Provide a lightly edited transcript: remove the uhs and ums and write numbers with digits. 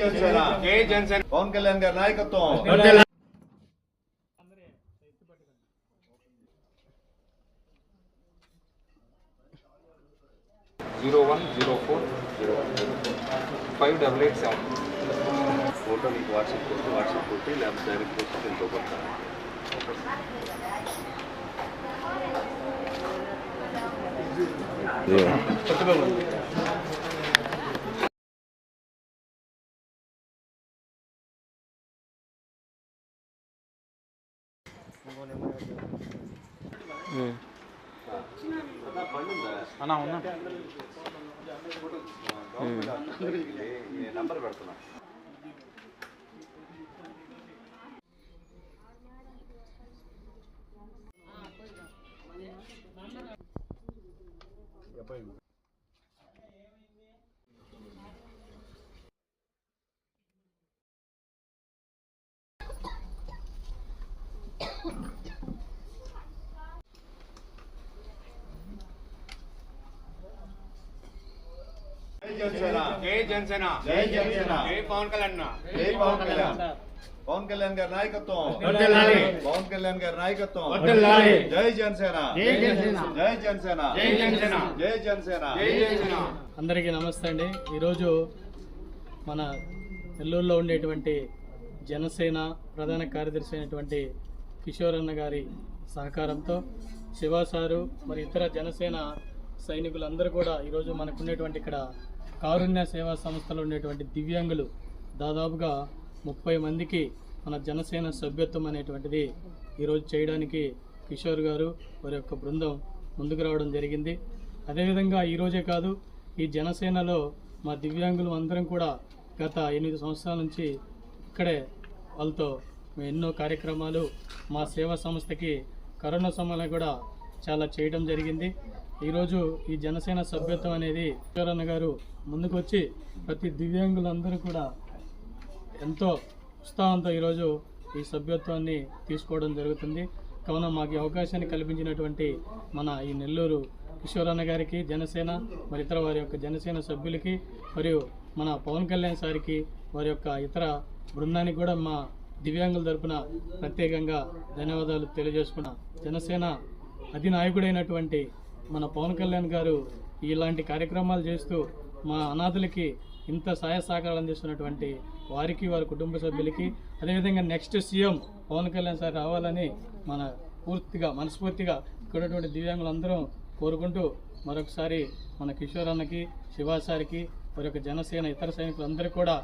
జనసేన జై జనసేన పవన్ కళ్యాణ్ గారి నాయకత్వం 0104 फोटो नीకు వాట్సాప్ కొట్టి లేకపోతే డైరెక్ట్ వచ్చి దీంతో కొడతాను అన్నా ఉన్నా నంబర్ పెడుతున్నా జై జనసేన జై జనసేన జై పవన్ కళ్యాణ్ జై పవన్ కళ్యాణ్ పవన్ కళ్యాణ్ గారి నాయకత్వం పవన్ కళ్యాణ్ గారి నాయకత్వం జై జనసేన జై జనసేన జై జనసేన జై జనసేన జై జనసేన జై జనసేన అందరికీ నమస్తే అండి. ఈరోజు మన నెల్లూరులో ఉండేటువంటి జనసేన ప్రధాన కార్యదర్శి అయినటువంటి కిషోర్ అన్న గారి సహకారంతో శివ సారు మరి ఇతర జనసేన సైనికులందరూ కూడా ఈరోజు మనకున్నటువంటి ఇక్కడ కారుణ్య సేవా సంస్థలో ఉండేటువంటి దివ్యాంగులు దాదాపుగా 30 మందికి మన జనసేన సభ్యత్వం అనేటువంటిది ఈరోజు చేయడానికి కిషోర్ గారు వారి యొక్క బృందం ముందుకు రావడం జరిగింది. అదేవిధంగా ఈరోజే కాదు, ఈ జనసేనలో మా దివ్యాంగులు అందరం కూడా గత 8 సంవత్సరాల నుంచి ఇక్కడే వాళ్ళతో ఎన్నో కార్యక్రమాలు మా సేవా సంస్థకి కరోనా సమయంలో కూడా చాలా చేయడం జరిగింది. ఈరోజు ఈ జనసేన సభ్యత్వం అనేది కిషోరన్న గారు ముందుకొచ్చి ప్రతి దివ్యాంగులందరూ కూడా ఎంతో ఉత్సాహంతో ఈరోజు ఈ సభ్యత్వాన్ని తీసుకోవడం జరుగుతుంది. కావున మాకు అవకాశాన్ని కల్పించినటువంటి మన ఈ నెల్లూరు కిషోరన్న గారికి, జనసేన మరి ఇతర వారి యొక్క జనసేన సభ్యులకి మరియు మన పవన్ కళ్యాణ్ సార్కి వారి యొక్క ఇతర బృందానికి కూడా మా దివ్యాంగుల తరపున ప్రత్యేకంగా ధన్యవాదాలు తెలియజేసుకున్నాం. జనసేన అధినాయకుడైనటువంటి మన పవన్ కళ్యాణ్ గారు ఇలాంటి కార్యక్రమాలు చేస్తూ మా అనాథులకి ఇంత సహాయ సహకారాలు అందిస్తున్నటువంటి వారికి, వారి కుటుంబ సభ్యులకి, అదేవిధంగా next CM Pawan Kalyan sir రావాలని మన మనస్ఫూర్తిగా ఇక్కడ ఉన్నటువంటి దివ్యాంగులందరం కోరుకుంటూ మరొకసారి మన కిషోర్ అన్నకి, శివ సార్కి, వారి యొక్క జనసేన ఇతర సైనికులందరికీ కూడా